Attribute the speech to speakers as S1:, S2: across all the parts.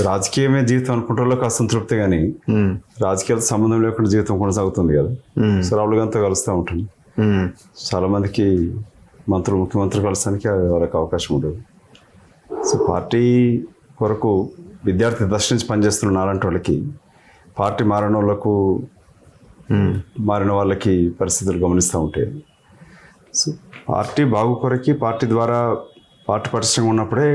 S1: రాజకీయమే జీవితం అనుకుంటే వాళ్ళకి అసంతృప్తి, కానీ రాజకీయాలతో సంబంధం లేకుండా జీవితం కొనసాగుతుంది కదా. సో రాహుల్ గాంధీతో కలుస్తూ ఉంటుంది. చాలా మందికి ముఖ్యమంత్రి కలసానికి వాళ్ళకి అవకాశం ఉండదు. సో పార్టీ కొరకు విద్యార్థి దశ నుంచి పనిచేస్తున్న అలాంటి వాళ్ళకి, పార్టీ మారిన వాళ్ళకి పరిస్థితులు గమనిస్తూ ఉంటాయి. సో పార్టీ బాగు కొరకి, పార్టీ ద్వారా పార్టీ పరిశ్రమ ఉన్నప్పుడే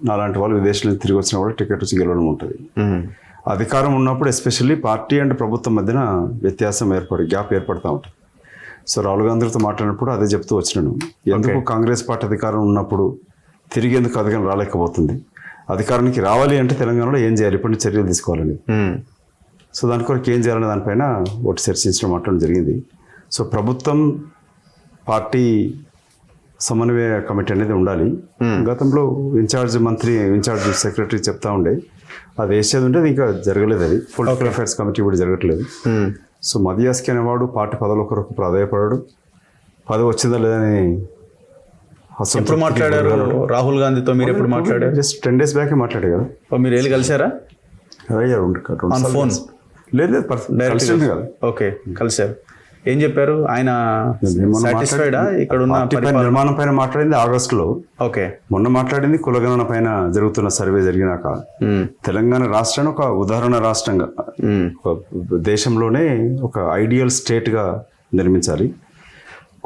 S1: నాలాంటి వాళ్ళు విదేశాల నుంచి తిరిగి వచ్చిన కూడా టికెట్ వచ్చి గెలవడం ఉంటుంది. అధికారం ఉన్నప్పుడు ఎస్పెషల్లీ పార్టీ అండ్ ప్రభుత్వం మధ్యన వ్యత్యాసం గ్యాప్ ఏర్పడుతూ ఉంటుంది. సో రాహుల్ గాంధీతో మాట్లాడినప్పుడు అదే చెప్తూ వచ్చినాను. ఎందుకు కాంగ్రెస్ పార్టీ అధికారం ఉన్నప్పుడు తిరిగి ఎందుకు అధికారం రాలేకపోతుంది, అధికారానికి రావాలి అంటే తెలంగాణలో ఏం చేయాలి, ఇప్పుడు చర్యలు తీసుకోవాలని. సో దాని కొరకు ఏం చేయాలనే దానిపైన ఒకటి చర్చించడం మాట్లాడడం జరిగింది. సో ప్రభుత్వం పార్టీ సమన్వయ కమిటీ అనేది ఉండాలి. గతంలో ఇన్ఛార్జ్ సెక్రటరీ చెప్తా ఉండే అది వేసేది ఉంటే అది ఇంకా జరగలేదు. అది పొలిటికల్ అఫైర్స్ కమిటీ కూడా జరగట్లేదు. సో మదియాస్కి అనేవాడు పార్టీ పదవుల కొరకు ప్రాధాయపడాడు. పదవి వచ్చిందా లేదని
S2: ఎప్పుడు మాట్లాడారు రాహుల్ గాంధీతో? మీరు ఎప్పుడు మాట్లాడారు?
S1: జస్ట్ 10 days బ్యాక్ మాట్లాడే కదా.
S2: మీరు వెళ్ళి కలిసారా?
S1: ఫోన్ లేదు, డైరెక్ట్ కాదు.
S2: ఓకే, కలిసారు. ఏం చెప్పారు ఆయన? సాటిస్ఫైడా? ఇక్కడ ఉన్న
S1: నిర్మాణం పైన మాట్లాడింది ఆగస్టులో.
S2: ఓకే,
S1: మొన్న మాట్లాడింది కులగణన పైన జరుగుతున్న సర్వే జరిగినాక తెలంగాణ రాష్ట్రాన్ని ఒక ఉదాహరణ రాష్ట్రంగా, దేశంలోనే ఒక ఐడియల్ స్టేట్ గా నిర్మించాలి.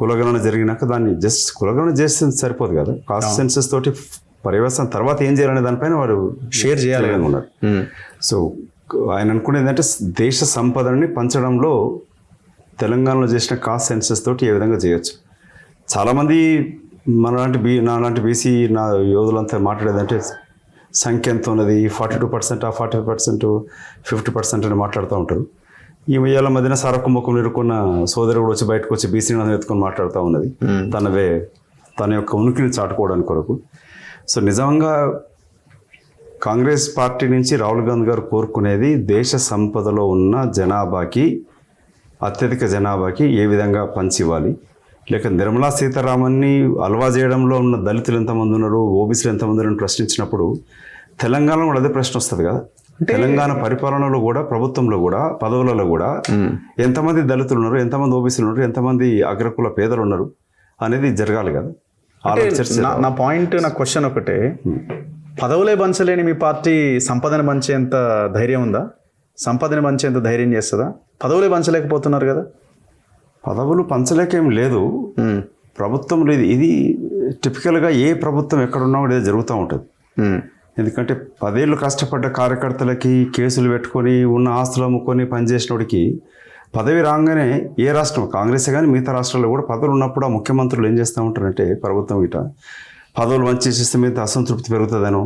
S1: కులగణన జరిగినాక దాన్ని జస్ట్ కులగణన చేస్తే సరిపోదు కదా, కాస్ట్ సెన్సస్ తోటి పర్యవసానం తర్వాత ఏం చేయాలనే దానిపైన వారు
S2: షేర్ చేయాలని
S1: ఉన్నారు. సో ఆయన అనుకునేది ఏంటంటే దేశ సంపదని పంచడంలో తెలంగాణలో చేసిన కాస్ట్ సెన్సస్ తోటి ఏ విధంగా చేయొచ్చు. చాలామంది నాలాంటి బీసీ యోధులంతా మాట్లాడేదంటే సంఖ్య ఎంత ఉన్నది, 42%, 40%, 50% అని మాట్లాడుతూ ఉంటారు. ఈ ఇవాళ మధ్యన సారకుంభకం ఎదుర్కొన్న సోదరు కూడా వచ్చి బయటకు వచ్చి బీసీని ఎత్తుకొని మాట్లాడుతూ ఉన్నది తన యొక్క ఉనికిని చాటుకోవడానికి కొరకు. సో నిజంగా కాంగ్రెస్ పార్టీ నుంచి రాహుల్ గాంధీ గారు కోరుకునేది దేశ సంపదలో ఉన్న అత్యధిక జనాభాకి ఏ విధంగా పంచి ఇవ్వాలి. లేక నిర్మలా సీతారామన్ని అల్వా చేయడంలో ఉన్న దళితులు ఎంతమంది ఉన్నారు, ఓబీసీలు ఎంతమంది ఉన్నారని ప్రశ్నించినప్పుడు తెలంగాణలో కూడా అదే ప్రశ్న వస్తుంది కదా. తెలంగాణ పరిపాలనలో కూడా, ప్రభుత్వంలో కూడా, పదవులలో కూడా ఎంతమంది దళితులు ఉన్నారు, ఎంతమంది ఓబీసీలు ఉన్నారు, ఎంతమంది అగ్రకుల పేదలు ఉన్నారు అనేది జరగాలి కదా.
S2: నా పాయింట్, నా క్వశ్చన్ ఒకటే, పదవులే పంచలేని మీ పార్టీ సంపదని పంచేంత ధైర్యం ఉందా? సంపదని పంచేంత ధైర్యం చేస్తుందా? పదవులే పంచలేకపోతున్నారు కదా.
S1: పదవులు పంచలేకేం లేదు, ప్రభుత్వం లేదు. ఇది టిపికల్గా ఏ ప్రభుత్వం ఎక్కడున్నా కూడా ఇది జరుగుతూ ఉంటుంది. ఎందుకంటే 10 ఏళ్ళు కష్టపడ్డ కార్యకర్తలకి కేసులు పెట్టుకొని ఉన్న ఆస్తులు అమ్ముకొని పనిచేసినోడికి పదవి రాగానే ఏ రాష్ట్రం, కాంగ్రెస్ కానీ మిగతా రాష్ట్రాల్లో కూడా పదవులు ఉన్నప్పుడు ఆ ముఖ్యమంత్రులు ఏం చేస్తూ ఉంటారంటే ప్రభుత్వం ఇట పదవులు వంచేసేస్తే మీద అసంతృప్తి పెరుగుతుందనో,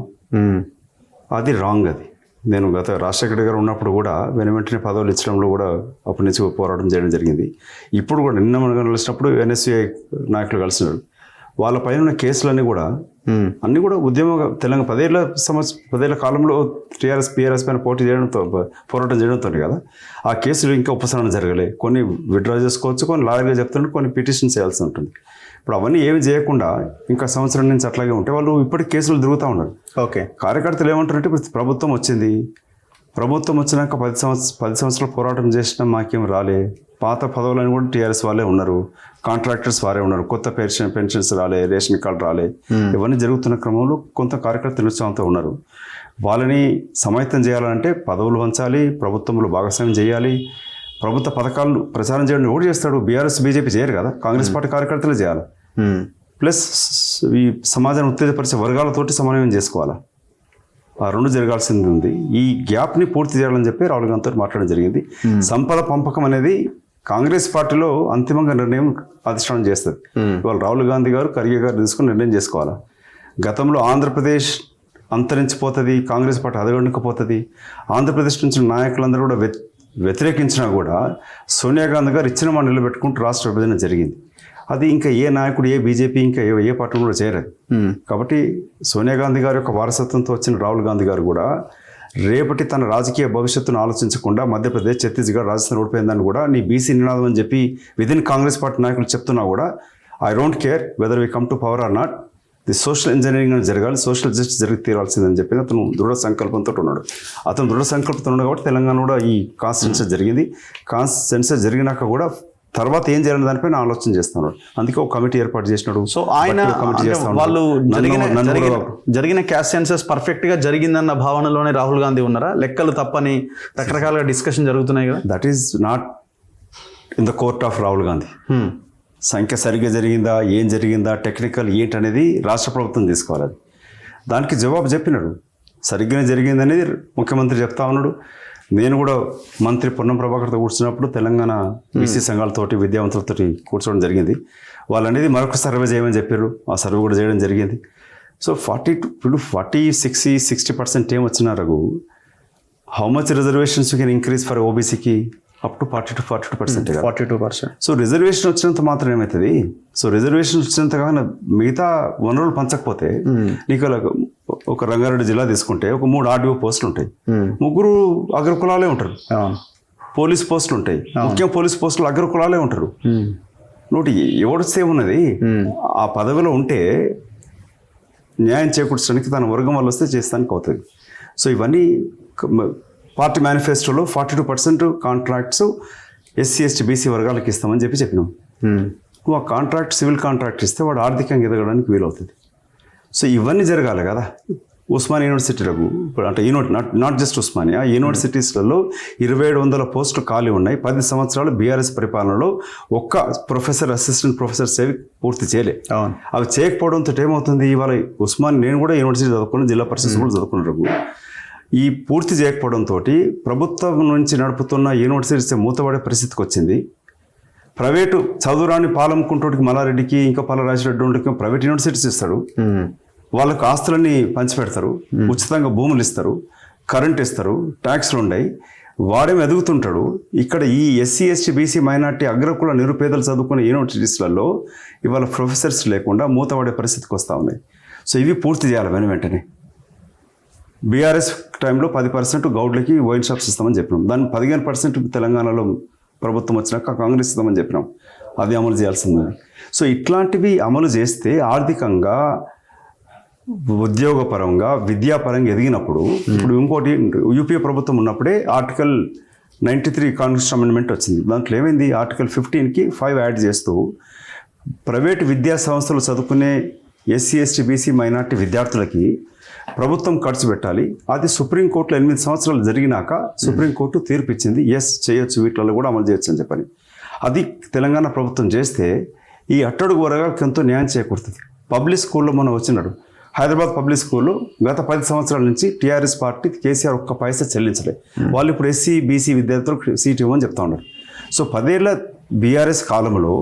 S1: అది రాంగ్. అది నేను గత రాజశేఖర్ గారు ఉన్నప్పుడు కూడా వెంటనే పదవులు ఇచ్చడంలో కూడా అప్పటి నుంచి పోరాటం చేయడం జరిగింది. ఇప్పుడు కూడా నిన్న మనం కలిసినప్పుడు ఎన్ఎస్యుఐ నాయకులు కలిసినారు. వాళ్ళ పైన ఉన్న కేసులన్నీ కూడా అన్నీ కూడా ఉద్యమంగా తెలంగాణ 10 ఏళ్ల కాలంలో PRS పైన పోరాటం చేయడంతో కదా ఆ కేసులు ఇంకా ఉపశమనం జరగలే. కొన్ని విత్డ్రా చేసుకోవచ్చు, కొన్ని లాయర్గా చెప్తుంటే కొన్ని పిటిషన్స్ చేయాల్సి ఉంటుంది. ఇప్పుడు అవన్నీ ఏమి చేయకుండా ఇంకా సంవత్సరం నుంచి అట్లాగే ఉంటే వాళ్ళు ఇప్పటికి కేసులు తిరుగుతూ ఉన్నారు.
S2: ఓకే,
S1: కార్యకర్తలు ఏమంటారంటే ఇప్పుడు ప్రభుత్వం వచ్చింది, ప్రభుత్వం వచ్చినాక 10 సంవత్సరాలు పోరాటం చేసినా మాకేం రాలే, పాత పదవులని కూడా టీఆర్ఎస్ వాళ్ళే ఉన్నారు, కాంట్రాక్టర్స్ వారే ఉన్నారు, కొత్త పెన్షన్స్ రాలే, రేషన్ కార్డు రాలే, ఇవన్నీ జరుగుతున్న క్రమంలో కొంత కార్యకర్తలు ఉత్సాహంతో ఉన్నారు. వాళ్ళని సమాయత్తం చేయాలంటే పదవులు పంచాలి, ప్రభుత్వంలో భాగస్వామ్యం చేయాలి, ప్రభుత్వ పథకాలను ప్రచారం చేయడం ఎవరు చేస్తాడు? బీఆర్ఎస్ బీజేపీ చేయరు కదా, కాంగ్రెస్ పార్టీ కార్యకర్తలు చేయాలి. ప్లస్ ఈ సమాజాన్ని ఉత్తేజపరిచే వర్గాలతోటి సమన్వయం చేసుకోవాలా, ఆ రెండు జరగాల్సింది ఉంది. ఈ గ్యాప్ని పూర్తి చేయాలని చెప్పి రాహుల్ గాంధీతో మాట్లాడడం జరిగింది. సంపద పంపకం అనేది కాంగ్రెస్ పార్టీలో అంతిమంగా నిర్ణయం అధిష్టానం చేస్తుంది. ఇవాళ రాహుల్ గాంధీ గారు, ఖర్గే గారు తీసుకుని నిర్ణయం చేసుకోవాలా. గతంలో ఆంధ్రప్రదేశ్ అంతరించిపోతుంది, కాంగ్రెస్ పార్టీ అదగొండకపోతుంది, ఆంధ్రప్రదేశ్ నుంచి నాయకులందరూ కూడా వ్యతిరేకించినా కూడా సోనియా గాంధీ గారు ఇచ్చిన మాట నిలబెట్టుకుంటూ రాష్ట్ర విభజన జరిగింది. అది ఇంకా ఏ నాయకుడు, ఏ బీజేపీ, ఇంకా ఏ పార్టీ కూడా చేరదు. కాబట్టి సోనియా గాంధీ గారి యొక్క వారసత్వంతో వచ్చిన రాహుల్ గాంధీ గారు కూడా రేపటి తన రాజకీయ భవిష్యత్తును ఆలోచించకుండా మధ్యప్రదేశ్, ఛత్తీస్గఢ్, రాజస్థాన్ ఓడిపోయిందని కూడా నీ బీసీ నినాదం అని చెప్పి విదిన్ కాంగ్రెస్ పార్టీ నాయకులు చెప్తున్నా కూడా I don't care whether we come to power or not, the social engineering అని జరగాలి, సోషల్ జస్టిస్ జరిగి తీరాల్సిందని చెప్పి అతను దృఢ సంకల్పంతో ఉన్నాడు. అతను దృఢ సంకల్పంతో ఉన్నాడు కాబట్టి తెలంగాణ కూడా ఈ కాన్స్టిట్యూన్సీ జరిగింది. కాన్స్టిట్యూన్సీ జరిగినాక కూడా తర్వాత ఏం చేయాలని దానిపైన ఆలోచన చేస్తున్నాడు. అందుకే ఒక కమిటీ ఏర్పాటు చేసినాడు.
S2: సో ఆయన వాళ్ళు జరిగిన క్యాస్ట్ సెన్సస్ పర్ఫెక్ట్ గా జరిగిందన్న భావనలోనే రాహుల్ గాంధీ ఉన్నారా? లెక్కలు తప్పని రకరకాలుగా డిస్కషన్ జరుగుతున్నాయి కదా.
S1: That is not in the court of Rahul Gandhi. సంఖ్య సరిగ్గా జరిగిందా, ఏం జరిగిందా, టెక్నికల్ ఏంటనేది రాష్ట్ర ప్రభుత్వం తీసుకోవాలి. అది దానికి జవాబు చెప్పినాడు. సరిగ్గానే జరిగిందనేది ముఖ్యమంత్రి చెప్తా ఉన్నాడు. నేను కూడా మంత్రి పొన్నం ప్రభాకర్తో కూర్చున్నప్పుడు తెలంగాణ బీసీ సంఘాలతోటి విద్యావంతులతోటి కూర్చోవడం జరిగింది. వాళ్ళు అనేది మరొక సర్వే చేయమని చెప్పారు. ఆ సర్వే కూడా చేయడం జరిగింది. సో 60% ఏం వచ్చినా Raghu, how much reservations can increase for ఓబీసీకి అప్ టు 42%.
S2: 42%.
S1: సో రిజర్వేషన్ వచ్చినంత మాత్రం ఏమవుతుంది? సో రిజర్వేషన్ వచ్చినంత కాకుండా మిగతా వనరులు పంచకపోతే నీకు ఒక రంగారెడ్డి జిల్లా తీసుకుంటే ఒక 3 ఆర్డీఓ పోస్టులు ఉంటాయి, 3 అగ్రకులాలే ఉంటారు. పోలీస్ పోస్టులు ఉంటాయి, ముఖ్యంగా పోలీస్ పోస్టులు అగ్రకులాలే ఉంటారు. నోటి ఎవడు సేవ్ ఉన్నది ఆ పదవిలో ఉంటే న్యాయం చేకూర్చడానికి తన వర్గం వల్ల వస్తే చేస్తానికి అవుతుంది. సో ఇవన్నీ పార్టీ మేనిఫెస్టోలో 42% కాంట్రాక్ట్స్ ఎస్సీ ఎస్టీ బీసీ వర్గాలకు ఇస్తామని చెప్పినాం. నువ్వు ఆ కాంట్రాక్ట్ సివిల్ కాంట్రాక్ట్ ఇస్తే వాడు ఆర్థికంగా ఎదగడానికి వీలవుతుంది. సో ఇవన్నీ జరగాలి కదా. ఉస్మానియా యూనివర్సిటీలకు అంటే నాట్ జస్ట్ ఉస్మానియా యూనివర్సిటీస్లలో 2700 పోస్టులు ఖాళీ ఉన్నాయి. 10 సంవత్సరాలు బీఆర్ఎస్ పరిపాలనలో ఒక్క ప్రొఫెసర్, అసిస్టెంట్ ప్రొఫెసర్ సేవ పూర్తి చేయలే. అవి చేయకపోవడంతో ఏమవుతుంది? ఇవాళ ఉస్మానియా, నేను కూడా యూనివర్సిటీ చదువుకున్నాను, జిల్లా పరిషత్ కూడా చదువుకున్నారు. ఈ పూర్తి చేయకపోవడంతో ప్రభుత్వం నుంచి నడుపుతున్న యూనివర్సిటీస్ మూతపడే పరిస్థితికి వచ్చింది. ప్రైవేటు చదువురాని పాలమ్ముకుంటోడికి మల్లారెడ్డికి ఇంకా పల్లరాజరెడ్డికి ప్రైవేట్ యూనివర్సిటీస్ ఇస్తాడు. వాళ్ళకు ఆస్తులన్నీ పంచిపెడతారు, ఉచితంగా భూములు ఇస్తారు, కరెంట్ ఇస్తారు, ట్యాక్స్లు ఉన్నాయి. వాడేమి ఎదుగుతుంటాడు. ఇక్కడ ఈ ఎస్సీ ఎస్టీ బీసీ మైనార్టీ అగ్రకుల నిరుపేదలు చదువుకునే యూనివర్సిటీస్లలో ఇవాళ ప్రొఫెసర్స్ లేకుండా మూతపడే పరిస్థితికి వస్తూ ఉన్నాయి. సో ఇవి పూర్తి చేయాలి వెనువెంటనే. బీఆర్ఎస్ టైంలో 10% గౌడ్లకి వైన్ షాప్స్ ఇస్తామని చెప్పినాం. దాన్ని 15% తెలంగాణలో ప్రభుత్వం వచ్చినాక కాంగ్రెస్ ఇస్తామని చెప్పినాం. అది అమలు చేయాల్సింది. సో ఇట్లాంటివి అమలు చేస్తే ఆర్థికంగా, ఉద్యోగపరంగా, విద్యాపరంగా ఎదిగినప్పుడు, ఇప్పుడు ఇంకోటి యూపీఏ ప్రభుత్వం ఉన్నప్పుడే ఆర్టికల్ 93 కాన్స్టిట్యూషన్ అమెండ్మెంట్ వచ్చింది. దాంట్లో ఏమైంది? ఆర్టికల్ 15కి 5 యాడ్ చేస్తూ ప్రైవేటు విద్యా సంస్థలు చదువుకునే ఎస్సీ ఎస్టీ బీసీ మైనార్టీ విద్యార్థులకి ప్రభుత్వం ఖర్చు పెట్టాలి. అది సుప్రీంకోర్టులో 8 సంవత్సరాలు జరిగినాక సుప్రీంకోర్టు తీర్పు ఇచ్చింది, ఎస్ చేయొచ్చు, వీటిలో కూడా అమలు చేయొచ్చు అని చెప్పని. అది తెలంగాణ ప్రభుత్వం చేస్తే ఈ అట్టడుగు వర్గాలకు ఎంతో న్యాయం చేకూరుతుంది. పబ్లిక్ స్కూల్లో మనం వచ్చినాడు, హైదరాబాద్ పబ్లిక్ స్కూల్లో గత 10 సంవత్సరాల నుంచి టీఆర్ఎస్ పార్టీ కేసీఆర్ ఒక్క పైసా చెల్లించలే. వాళ్ళు ఇప్పుడు ఎస్సీ బీసీ విద్యార్థులకు సీట్ ఇవ్వమని చెప్తా ఉన్నారు. సో 10 ఏళ్ల బీఆర్ఎస్ కాలంలో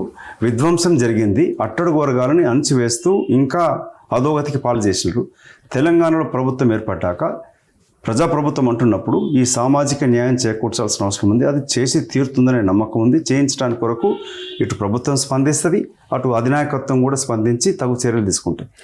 S1: విధ్వంసం జరిగింది. అట్టడుగు వర్గాలని అణచివేస్తూ ఇంకా అధోగతికి పాలు చేసినారు. తెలంగాణలో ప్రభుత్వం ఏర్పడ్డాక ప్రజాప్రభుత్వం అంటున్నప్పుడు ఈ సామాజిక న్యాయం చేకూర్చాల్సిన అవసరం ఉంది. అది చేసి తీరుతుందనే నమ్మకం ఉంది. చేయించడానికి కొరకు ఇటు ప్రభుత్వం స్పందిస్తుంది, అటు అధినాయకత్వం కూడా స్పందించి తగు చర్యలు తీసుకుంటాయి.